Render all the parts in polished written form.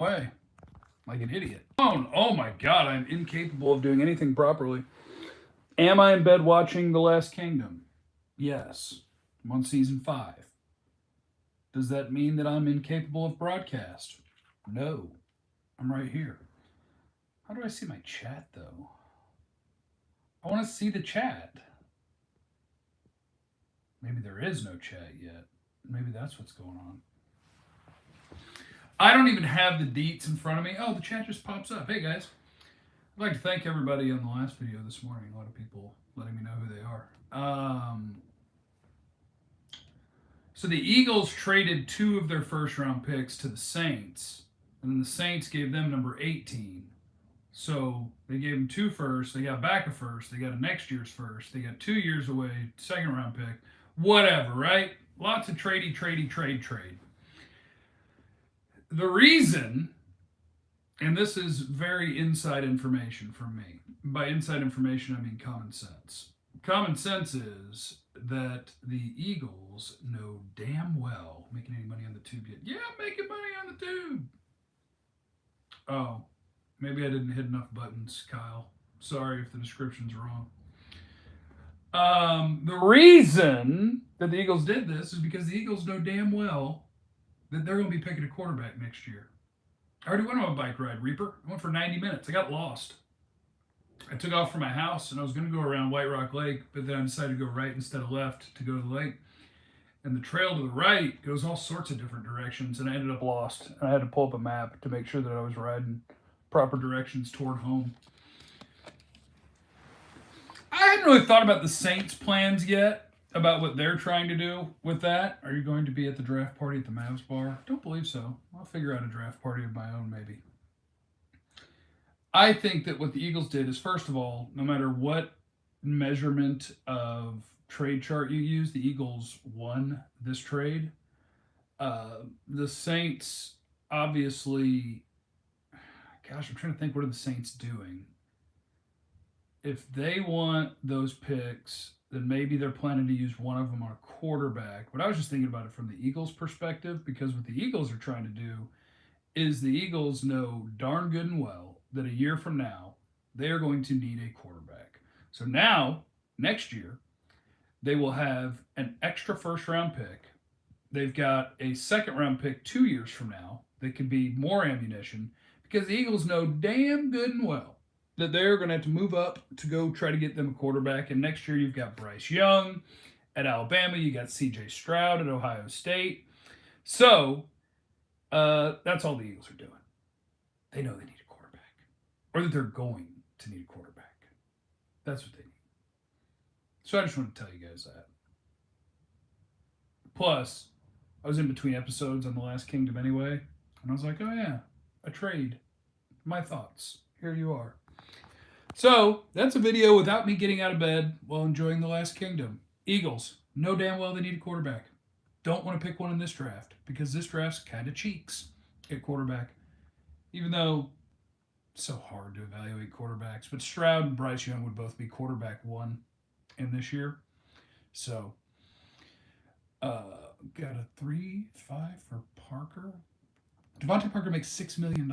way. Like an idiot. Oh my god, I'm incapable of doing anything properly. Am I in bed watching The Last Kingdom? Yes. I'm on season 5. Does that mean that I'm incapable of broadcast? No. I'm right here. How do I see my chat though? I want to see the chat. Maybe there is no chat yet. Maybe that's what's going on. I don't even have the deets in front of me. Oh, the chat just pops up. Hey guys. I'd like to thank everybody on the last video this morning. A lot of people letting me know who they are. So the Eagles traded 2 of their first round picks to the Saints, and then the Saints gave them number 18. So they gave them 2 firsts. They got back a first. They got a next year's first. They got 2 years away, second round pick. Whatever, right? Lots of trade. The reason, and this is very inside information from me. By inside information, I mean common sense. Common sense is that the Eagles know damn well, making any money on the tube yet? Yeah, I'm making money on the tube. Oh, maybe I didn't hit enough buttons, Kyle. Sorry if the description's wrong. The reason that the Eagles did this is because the Eagles know damn well that they're going to be picking a quarterback next year. I already went on a bike ride, Reaper. I went for 90 minutes. I got lost. I took off from my house, and I was going to go around White Rock Lake, but then I decided to go right instead of left to go to the lake. And the trail to the right goes all sorts of different directions, and I ended up lost. And I had to pull up a map to make sure that I was riding proper directions toward home. I hadn't really thought about the Saints' plans yet, about what they're trying to do with that. Are you going to be at the draft party at the Mavs bar? Don't believe so. I'll figure out a draft party of my own, maybe. I think that what the Eagles did is, first of all, no matter what measurement of trade chart you use, the Eagles won this trade. The Saints, obviously, gosh, I'm trying to think, what are the Saints doing? If they want those picks, then maybe they're planning to use one of them on a quarterback. But I was just thinking about it from the Eagles' perspective, because what the Eagles are trying to do is the Eagles know darn good and well that a year from now, they are going to need a quarterback. So now, next year, they will have an extra first-round pick. They've got a second-round pick 2 years from now that could be more ammunition, because the Eagles know damn good and well that they're going to have to move up to go try to get them a quarterback. And next year, you've got Bryce Young at Alabama. You got C.J. Stroud at Ohio State. So that's all the Eagles are doing. They know they need a quarterback, or that they're going to need a quarterback. That's what they need. So I just want to tell you guys that. Plus, I was in between episodes on The Last Kingdom anyway, and I was like, oh yeah, a trade. My thoughts. Here you are. So, that's a video without me getting out of bed while enjoying The Last Kingdom. Eagles, know damn well they need a quarterback. Don't want to pick one in this draft, because this draft's kind of cheeks at quarterback. Even though it's so hard to evaluate quarterbacks. But Stroud and Bryce Young would both be quarterback 1 in this year. So, got a 3-5 for Parker. Devontae Parker makes $6 million.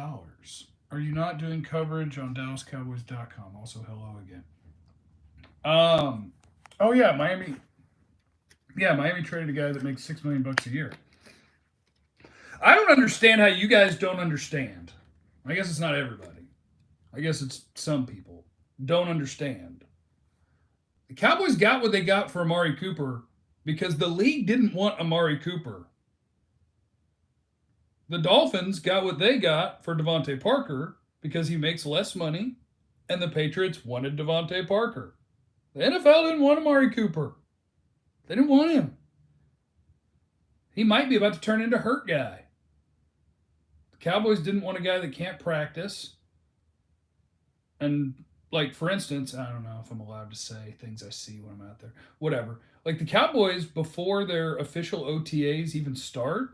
Are you not doing coverage on DallasCowboys.com? Also, hello again. Oh yeah, Miami. Yeah, Miami traded a guy that makes $6 million a year. I don't understand how you guys don't understand. I guess it's not everybody. I guess it's some people don't understand. The Cowboys got what they got for Amari Cooper because the league didn't want Amari Cooper. The Dolphins got what they got for Devontae Parker because he makes less money, and the Patriots wanted Devontae Parker. The NFL didn't want Amari Cooper. They didn't want him. He might be about to turn into hurt guy. The Cowboys didn't want a guy that can't practice. And, like, for instance, I don't know if I'm allowed to say things I see when I'm out there. Whatever. Like, the Cowboys, before their official OTAs even start,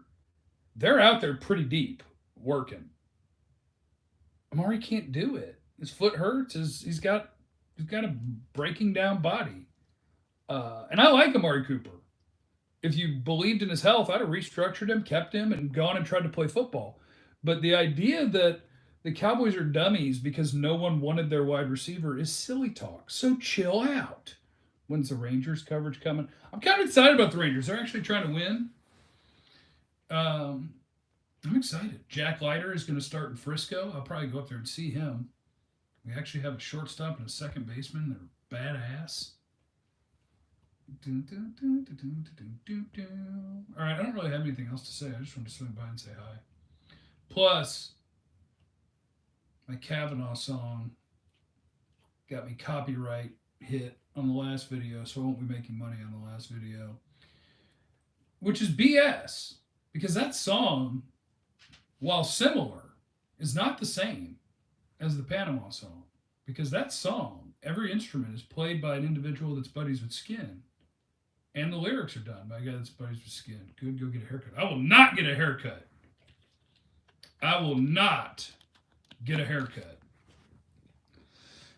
they're out there pretty deep working. Amari can't do it. His foot hurts. He's got a breaking down body. And I like Amari Cooper. If you believed in his health, I'd have restructured him, kept him, and gone and tried to play football. But the idea that the Cowboys are dummies because no one wanted their wide receiver is silly talk. So chill out. When's the Rangers coverage coming? I'm kind of excited about the Rangers. They're actually trying to win. Um, I'm excited. Jack Leiter is going to start in Frisco. I'll probably go up there and see him. We actually have a shortstop and a second baseman. They're badass. All right, I don't really have anything else to say. I just want to swing by and say hi. Plus, my Cavanaugh song got me copyright hit on the last video, so I won't be making money on the last video. Which is BS, because that song, while similar, is not the same as the Panama song. Because that song, every instrument is played by an individual that's buddies with Skin. And the lyrics are done by a guy that's buddies with Skin. Good, go get a haircut. I will not get a haircut. I will not get a haircut.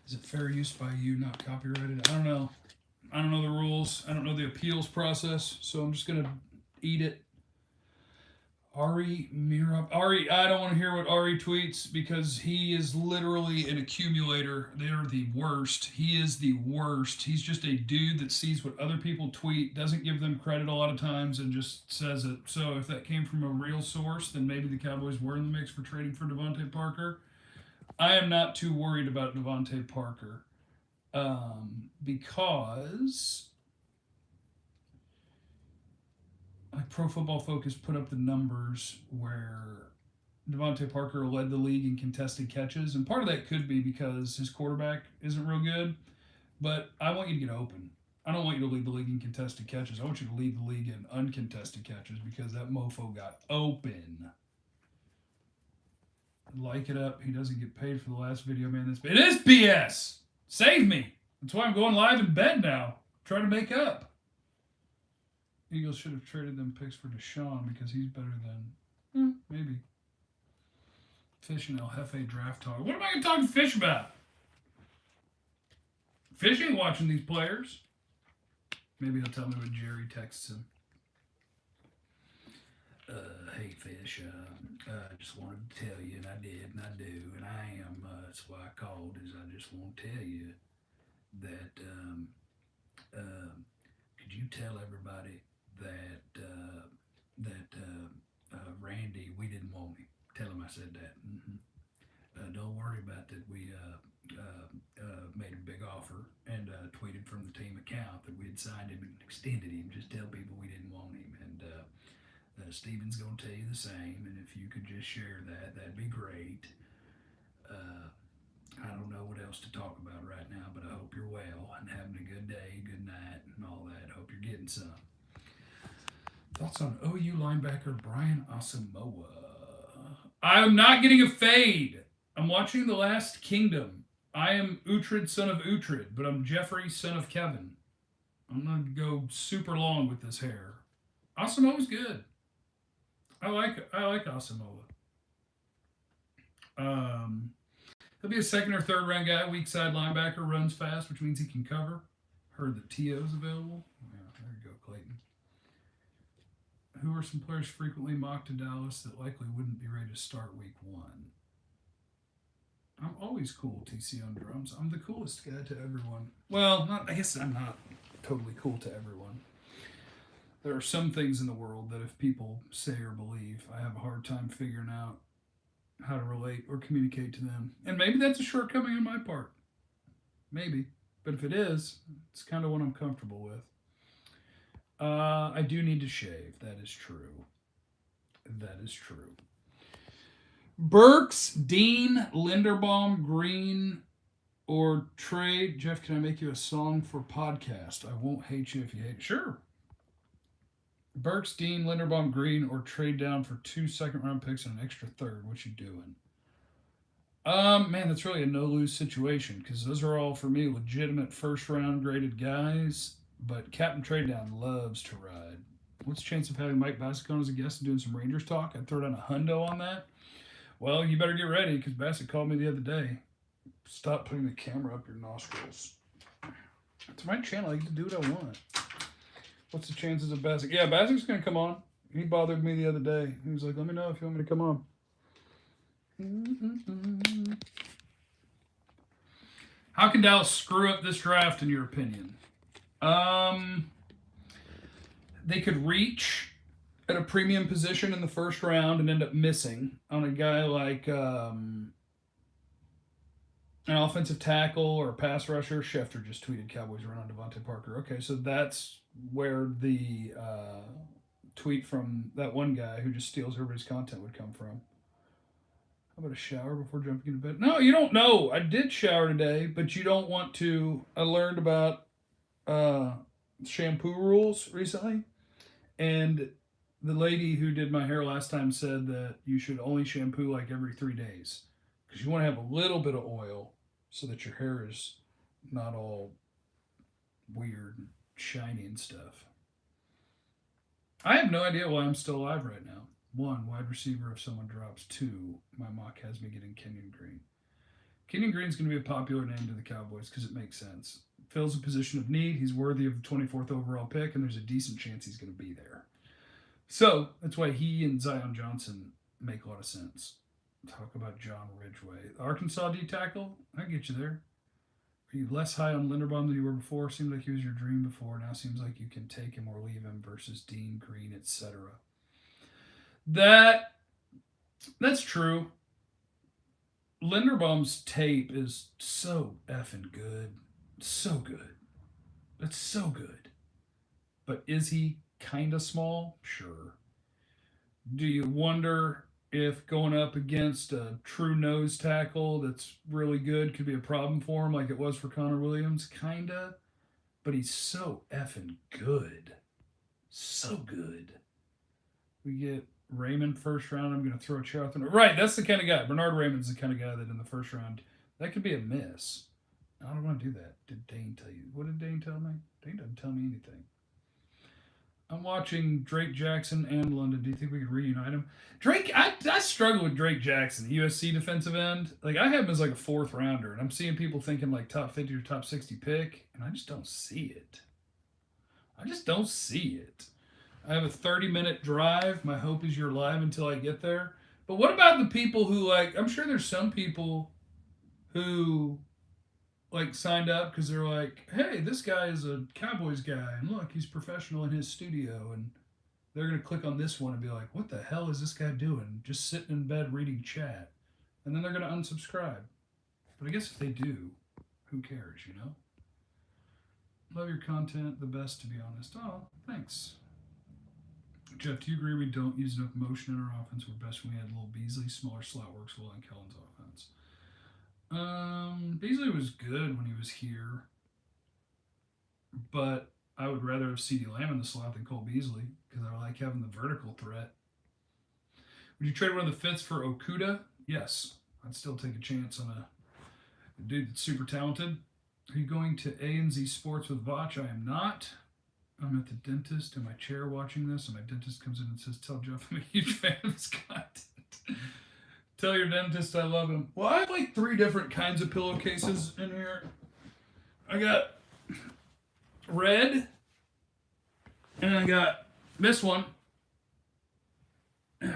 Is it fair use by you, not copyrighted? I don't know. I don't know the rules. I don't know the appeals process, so I'm just going to eat it. Ari Mirab. Ari, I don't want to hear what Ari tweets because he is literally an accumulator. They're the worst. He is the worst. He's just a dude that sees what other people tweet, doesn't give them credit a lot of times, and just says it. So if that came from a real source, then maybe the Cowboys were in the mix for trading for Devontae Parker. I am not too worried about Devontae Parker because like Pro Football Focus put up the numbers where Devontae Parker led the league in contested catches, and part of that could be because his quarterback isn't real good, but I want you to get open. I don't want you to lead the league in contested catches. I want you to lead the league in uncontested catches because that mofo got open. Like it up. He doesn't get paid for the last video, man. It is BS. Save me. That's why I'm going live in bed now. Trying to make up. Eagles should have traded them picks for Deshaun because he's better than maybe. Fish and El Jefe draft talk. What am I going to talk to Fish about? Fish ain't watching these players. Maybe he'll tell me when Jerry texts him. Hey Fish, I just wanted to tell you, and I did, and I do, and I am. That's why I called. Is I just want to tell you that could you tell everybody that Randy, we didn't want him. Tell him I said that. Don't worry about that. We made a big offer and tweeted from the team account that we had signed him and extended him. Just tell people we didn't want him. And Steven's going to tell you the same. And if you could just share that, that'd be great. I don't know what else to talk about right now, but I hope you're well and having a good day, good night, and all that. Hope you're getting some. Thoughts on OU linebacker Brian Asamoah? I'm not getting a fade. I'm watching The Last Kingdom. I am Uhtred, son of Uhtred, but I'm Jeffrey, son of Kevin. I'm going to go super long with this hair. Asamoah's good. I like Asamoah. He'll be a second or third round guy. Weak side linebacker, runs fast, which means he can cover. Heard that T.O.'s available. Yeah, there you go, Clayton. Who are some players frequently mocked to Dallas that likely wouldn't be ready to start week 1? I'm always cool, TC on drums. I'm the coolest guy to everyone. Well, I guess I'm not totally cool to everyone. There are some things in the world that if people say or believe, I have a hard time figuring out how to relate or communicate to them. And maybe that's a shortcoming on my part. Maybe. But if it is, it's kind of what I'm comfortable with. I do need to shave. That is true. That is true. Burks, Dean, Linderbaum, Green, or trade. Jeff, can I make you a song for podcast? I won't hate you if you hate it. Sure. Burks, Dean, Linderbaum, Green, or trade down for 2 second-round picks and an extra third. What you doing? Man, that's really a no-lose situation because those are all, for me, legitimate first-round graded guys, but Captain Trade Down loves to ride. What's the chance of having Mike Bassett on as a guest and doing some Rangers talk? I'd throw down a hundo on that. Well, you better get ready because Bassett called me the other day. Stop putting the camera up your nostrils. It's my channel. I get to do what I want. What's the chances of Bassett? Yeah, Bassett's going to come on. He bothered me the other day. He was like, let me know if you want me to come on. How can Dallas screw up this draft, in your opinion? Um, they could reach at a premium position in the first round and end up missing on a guy like an offensive tackle or a pass rusher. Schefter just tweeted Cowboys run on Devontae Parker. Okay, so that's where the tweet from that one guy who just steals everybody's content would come from. How about a shower before jumping into bed? No, you don't know. I did shower today, but you don't want to. I learned about uh, shampoo rules recently, and the lady who did my hair last time said that you should only shampoo like every 3 days because you want to have a little bit of oil so that your hair is not all weird and shiny and stuff. I have no idea why I'm still alive right now. One, wide receiver if someone drops. Two, my mock has me getting Kenyon Green. Kenyon Green's going to be a popular name to the Cowboys because it makes sense. Fills a position of need. He's worthy of the 24th overall pick, and there's a decent chance he's going to be there. So that's why he and Zion Johnson make a lot of sense. Talk about John Ridgeway. Arkansas D tackle, I get you there. Are you less high on Linderbaum than you were before? Seemed like he was your dream before. Now seems like you can take him or leave him versus Dean Green, etc. That's true. Linderbaum's tape is so effing good. So good. That's so good. But is he kind of small? Sure. Do you wonder if going up against a true nose tackle that's really good could be a problem for him like it was for Connor Williams? Kinda. But he's so effing good. So good. We get Raymond first round. I'm going to throw a chair out there. Right, that's the kind of guy. Bernard Raymond's the kind of guy that in the first round, that could be a miss. I don't want to do that. Did Dane tell you? What did Dane tell me? Dane doesn't tell me anything. I'm watching Drake Jackson and London. Do you think we could reunite him? Drake, I struggle with Drake Jackson, the USC defensive end. Like, I have him as like a fourth rounder, and I'm seeing people thinking like top 50 or top 60 pick, and I just don't see it. I just don't see it. I have a 30-minute drive. My hope is you're live until I get there. But what about the people who, like, I'm sure there's some people who like signed up because they're like, hey, this guy is a Cowboys guy, and look, he's professional in his studio, and they're gonna click on this one and be like, what the hell is this guy doing? Just sitting in bed reading chat, and then they're gonna unsubscribe. But I guess if they do, who cares, you know? Love your content, the best, to be honest. Oh, thanks. Jeff, do you agree we don't use enough motion in our offense? We're best when we had Little Beasley, smaller slot works well in Kellen's offense. Beasley was good when he was here, but I would rather have CeeDee Lamb in the slot than Cole Beasley because I like having the vertical threat. Would you trade one of the fifths for Okuda? Yes. I'd still take a chance on a dude that's super talented. Are you going to A&Z Sports with Vach? I am not. I'm at the dentist in my chair watching this, and my dentist comes in and says, tell Jeff I'm a huge fan of his content. Tell your dentist I love him. Well, I have like 3 different kinds of pillowcases in here. I got red, and I got this one, and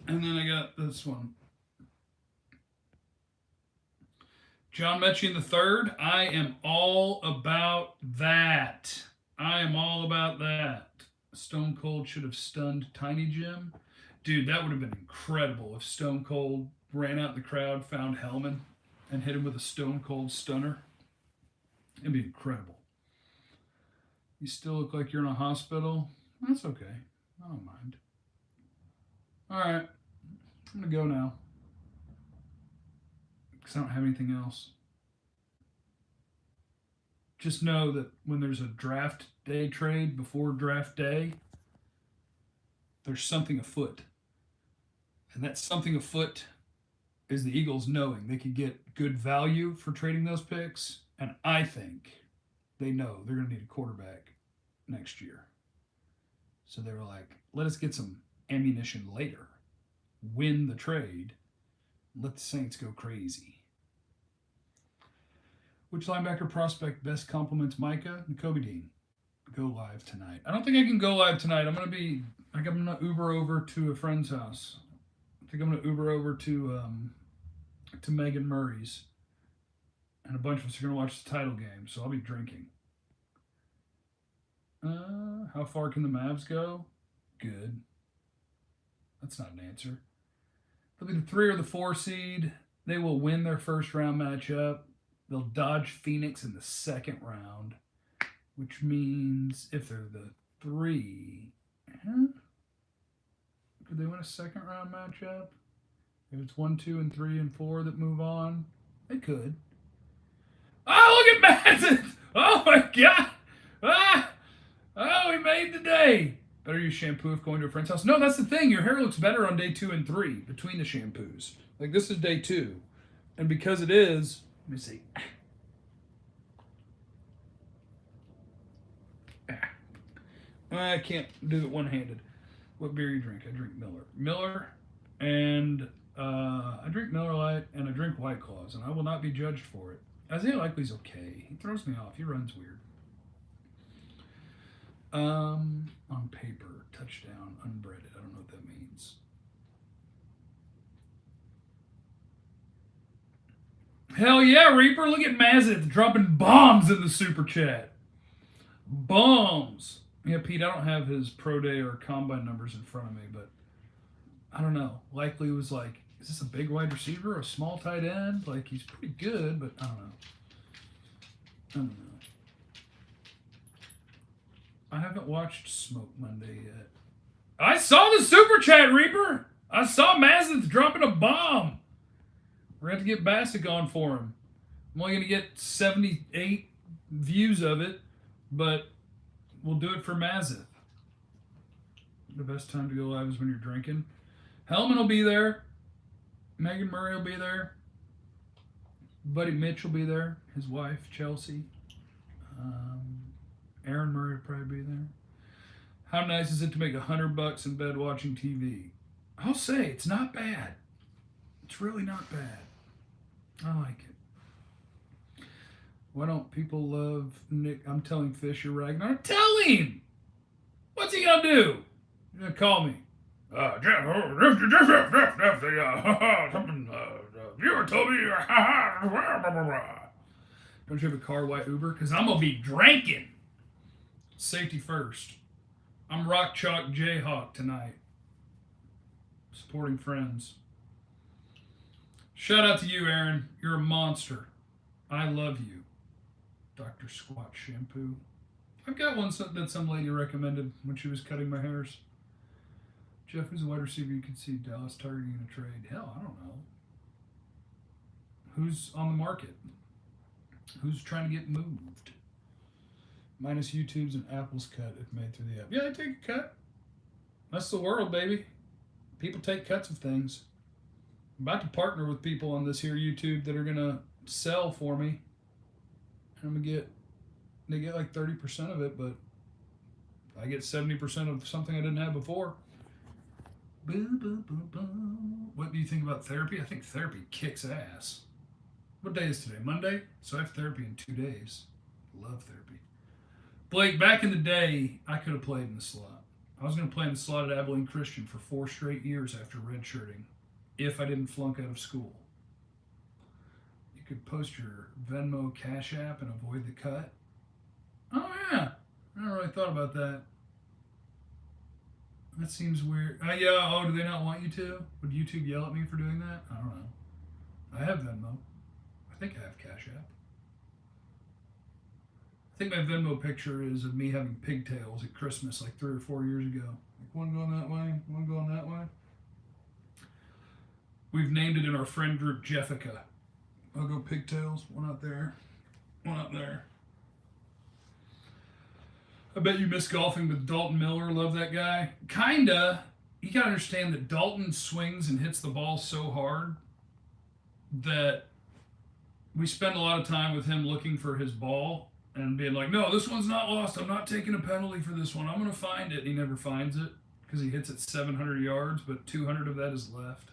then I got this one. John Mechie the third. I am all about that. I am all about that. Stone Cold should have stunned Tiny Jim. Dude, that would have been incredible if Stone Cold ran out in the crowd, found Hellman, and hit him with a Stone Cold stunner. It'd be incredible. You still look like you're in a hospital. That's okay. I don't mind. All right. I'm going to go now because I don't have anything else. Just know that when there's a draft day trade before draft day, there's something afoot. And that something afoot is the Eagles knowing they could get good value for trading those picks. And I think they know they're going to need a quarterback next year. So they were like, let us get some ammunition later, win the trade, let the Saints go crazy. Which linebacker prospect best compliments Micah? Kobe Dean. Go live tonight. I don't think I can go live tonight. I'm going to Uber over to a friend's house I think I'm gonna Uber over to Megan Murray's, and a bunch of us are gonna watch the title game. So I'll be drinking. How far can the Mavs go? Good. That's not an answer. They'll be the 3 or the 4 seed. They will win their first round matchup. They'll dodge Phoenix in the second round, which means if they're the 3, could they win a second round matchup? If it's 1, 2, and 3 and 4 that move on, they could. Oh, look at Madsen! Oh my God! Ah! Oh, we made the day. Better use shampoo if going to a friend's house. No, that's the thing. Your hair looks better on day 2 and 3 between the shampoos. Like this is day 2, and because it is, let me see. I can't do it one-handed. What beer you drink? I drink Miller, and I drink Miller Lite, and I drink White Claws, and I will not be judged for it. Isaiah Likely's okay. He throws me off. He runs weird. On paper, touchdown, unbreaded. I don't know what that means. Hell yeah, Reaper! Look at Mazit dropping bombs in the super chat. Bombs. Yeah, Pete, I don't have his pro day or combine numbers in front of me, but I don't know. Likely was like, is this a big wide receiver or a small tight end? Like, he's pretty good, but I don't know. I don't know. I haven't watched Smoke Monday yet. I saw the super chat, Reaper. I saw Mazith dropping a bomb. We're going to have to get Bassick on for him. I'm only going to get 78 views of it, but we'll do it for Mazith. The best time to go live is when you're drinking. Hellman will be there. Megan Murray will be there. Buddy Mitch will be there. His wife, Chelsea. Aaron Murray will probably be there. How nice is it to make $100 in bed watching TV? I'll say, it's not bad. It's really not bad. I like it. Why don't people love Nick? I'm telling Fisher Ragnar. Tell him! What's he gonna do? He's gonna call me. Viewer told me. Don't you have a car? Why Uber? Because I'm gonna be drinking. Safety first. I'm Rock Chalk Jayhawk tonight. Supporting friends. Shout out to you, Aaron. You're a monster. I love you. Dr. Squat Shampoo. I've got one that some lady recommended when she was cutting my hairs. Jeff, who's a wide receiver you could see Dallas targeting in a trade? Hell, I don't know. Who's on the market? Who's trying to get moved? Minus YouTube's and Apple's cut if made through the app. Yeah, they take a cut. That's the world, baby. People take cuts of things. I'm about to partner with people on this here YouTube that are going to sell for me. I'm going to get, they get like 30% of it, but I get 70% of something I didn't have before. What do you think about therapy? I think therapy kicks ass. What day is today? Monday? So I have therapy in 2 days. Love therapy. Blake, back in the day, I could have played in the slot. I was going to play in the slot at Abilene Christian for 4 straight years after redshirting, if I didn't flunk out of school. You could post your Venmo Cash App and avoid the cut. Oh, yeah. I never really thought about that. That seems weird. Yeah, oh, do they not want you to? Would YouTube yell at me for doing that? I don't know. I have Venmo. I think I have Cash App. I think my Venmo picture is of me having pigtails at Christmas like 3 or 4 years ago. Like one going that way, one going that way. We've named it in our friend group Jeffica. I'll go pigtails. One out there, one up there. I bet you miss golfing with Dalton Miller. Love that guy. Kinda. You gotta understand that Dalton swings and hits the ball so hard that we spend a lot of time with him looking for his ball and being like, no, this one's not lost. I'm not taking a penalty for this one. I'm going to find it. And he never finds it because he hits it 700 yards, but 200 of that is left.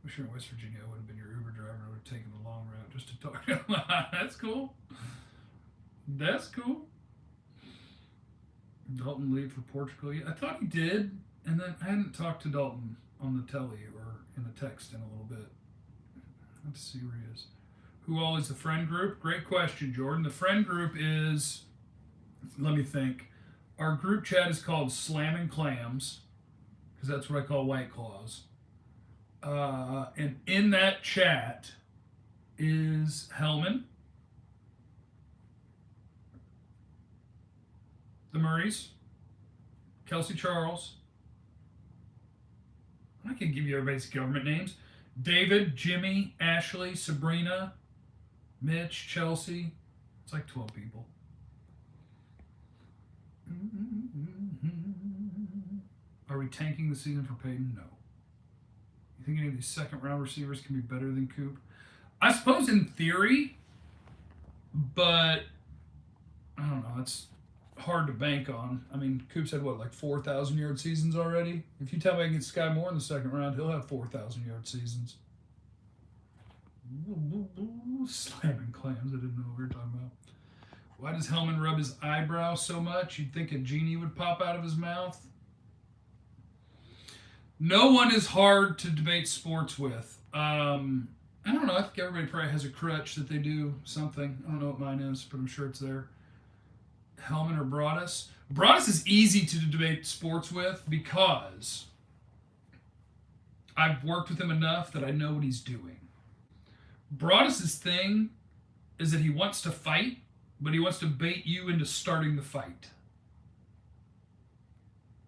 Wish you're in West Virginia. I would have been your Uber driver. I would have taken the long route just to talk to him. That's cool. That's cool. Dalton leave for Portugal. Yeah, I thought he did. And then I hadn't talked to Dalton on the telly or in the text in a little bit. Let's see where he is. Who all is the friend group? Great question, Jordan. The friend group is, let me think. Our group chat is called Slamming Clams, because that's what I call White Claws. And in that chat is Hellman, the Murrays, Kelsey Charles. I can give you everybody's government names. David, Jimmy, Ashley, Sabrina, Mitch, Chelsea. It's like 12 people. Are we tanking the season for Peyton? No. You think any of these second round receivers can be better than Coop? I suppose in theory, but I don't know. It's hard to bank on. I mean, Coop's had what, like 4,000 yard seasons already? If you tell me I can get Sky Moore in the second round, he'll have 4,000 yard seasons. Slamming clams. I didn't know what we were talking about. Why does Hellman rub his eyebrow so much? You'd think a genie would pop out of his mouth. No one is hard to debate sports with. I don't know. I think everybody probably has a crutch that they do something. I don't know what mine is, but I'm sure it's there. Hellman or Broadus? Broadus is easy to debate sports with because I've worked with him enough that I know what he's doing. Broadus's thing is that he wants to fight, but he wants to bait you into starting the fight.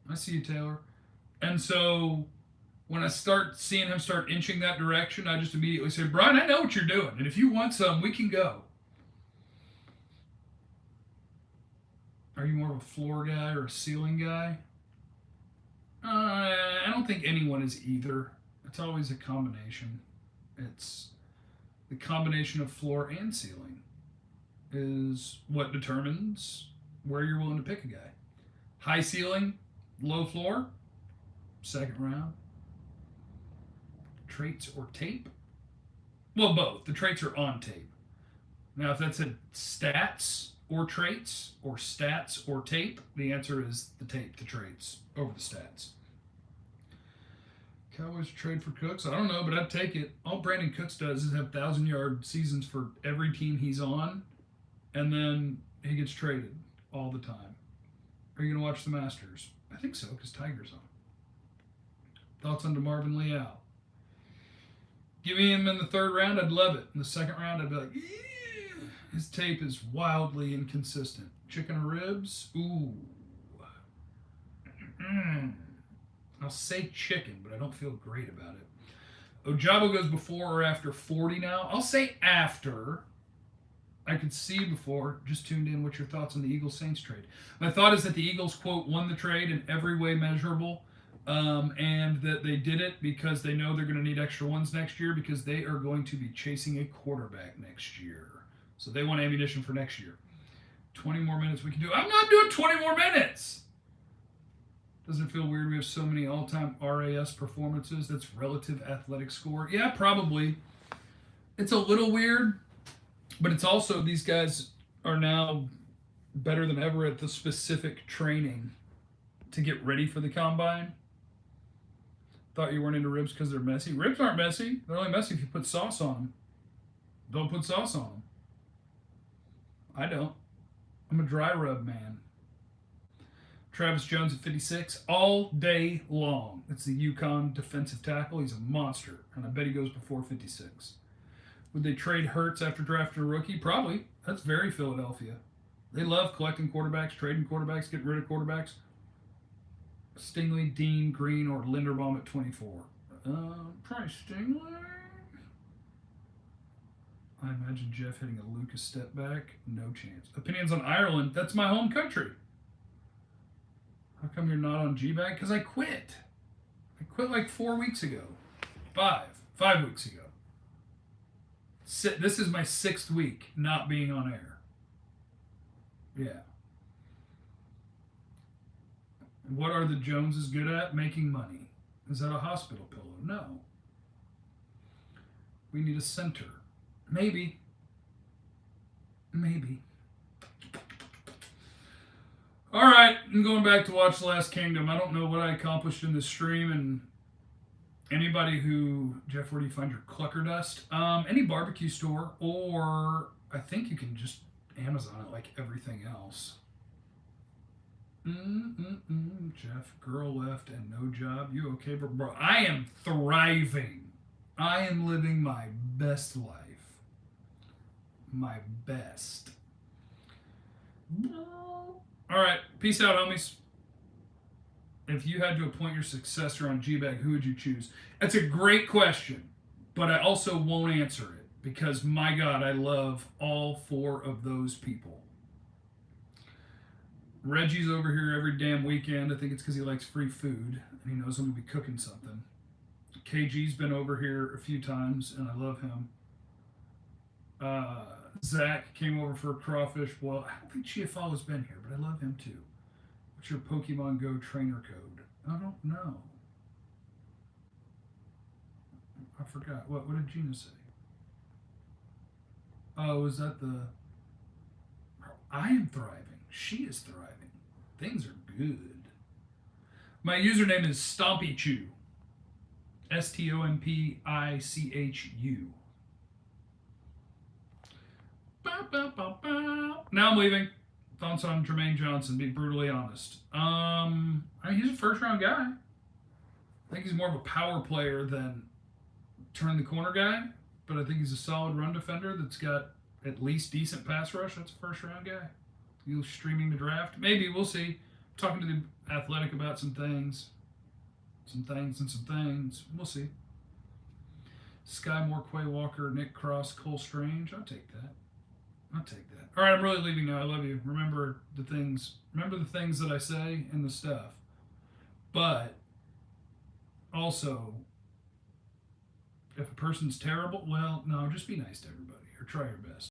I see you, Taylor. And so when I start seeing him start inching that direction, I just immediately say, Brian, I know what you're doing. And if you want some, we can go. Are you more of a floor guy or a ceiling guy? I don't think anyone is either. It's always a combination. It's the combination of floor and ceiling is what determines where you're willing to pick a guy. High ceiling, low floor, second round. Traits or tape? Well, both. The traits are on tape. Now, if that's a stats or traits, or stats or tape, the answer is the tape, the traits, over the stats. Cowboys trade for Cooks? I don't know, but I'd take it. All Brandon Cooks does is have 1,000-yard seasons for every team he's on, and then he gets traded all the time. Are you going to watch the Masters? I think so, because Tiger's on. Thoughts on DeMarvin Leal? Give me him in the third round, I'd love it. In the second round, I'd be like, his tape is wildly inconsistent. Chicken or ribs? Ooh. I'll say chicken, but I don't feel great about it. Ojabo goes before or after 40 now? I'll say after. I could see before. Just tuned in. What's your thoughts on the Eagles-Saints trade? My thought is that the Eagles, quote, won the trade in every way measurable, and that they did it because they know they're going to need extra ones next year because they are going to be chasing a quarterback next year. So they want ammunition for next year. 20 more minutes we can do. I'm not doing 20 more minutes. Doesn't it feel weird we have so many all-time RAS performances? That's relative athletic score. Yeah, probably. It's a little weird, but it's also these guys are now better than ever at the specific training to get ready for the combine. Thought you weren't into ribs because they're messy. Ribs aren't messy. They're only messy if you put sauce on them. Don't put sauce on them. I don't. I'm a dry rub man. Travis Jones at 56 all day long. That's the Yukon defensive tackle. He's a monster, and I bet he goes before 56. Would they trade Hurts after drafting a rookie? Probably. That's very Philadelphia. They love collecting quarterbacks, trading quarterbacks, getting rid of quarterbacks. Stingley, Dean, Green, or Linderbaum at 24. Probably Stingley. I imagine Jeff hitting a Lucas step back. No chance. Opinions on Ireland. That's my home country. How come you're not on G-Bag? Because I quit. I quit like 4 weeks ago. 5 weeks ago. This is my 6th week not being on air. Yeah. What are the Joneses good at? Making money. Is that a hospital pillow? No. We need a center. Maybe. All right, I'm going back to watch The Last Kingdom. I don't know what I accomplished in this stream, and Anybody who, Jeff, where do you find your clucker dust? Any barbecue store, or I think you can just Amazon it like everything else. Jeff, girl left and no job. You okay, bro? I am thriving. I am living my best life. My best. All right. Peace out, homies. If you had to appoint your successor on G-Bag, who would you choose? That's a great question, but I also won't answer it because, my God, I love all four of those people. Reggie's over here every damn weekend. I think it's because he likes free food and he knows I'm going to be cooking something. KG's been over here a few times and I love him. Uh, Zach came over for a crawfish. Well, I don't think Chiafalo's been here, but I love him too. What's your Pokemon Go trainer code? I don't know. I forgot. What did Gina say? Oh, is that the I am thriving. She is thriving. Things are good. My username is Stompychew. STOMPICHU. Now I'm leaving. Thoughts on Jermaine Johnson? Be brutally honest. He's a first round guy. I think he's more of a power player than turn the corner guy, but I think he's a solid run defender that's got at least decent pass rush. That's a first round guy. You streaming the draft? Maybe, we'll see. Talking to the Athletic about some things. We'll see. Sky Moore, Quay Walker, Nick Cross, Cole Strange. I'll take that. All right, I'm really leaving now. I love you. Remember the things. Remember the things that I say and the stuff. But also, if a person's terrible, well, no, just be nice to everybody or try your best.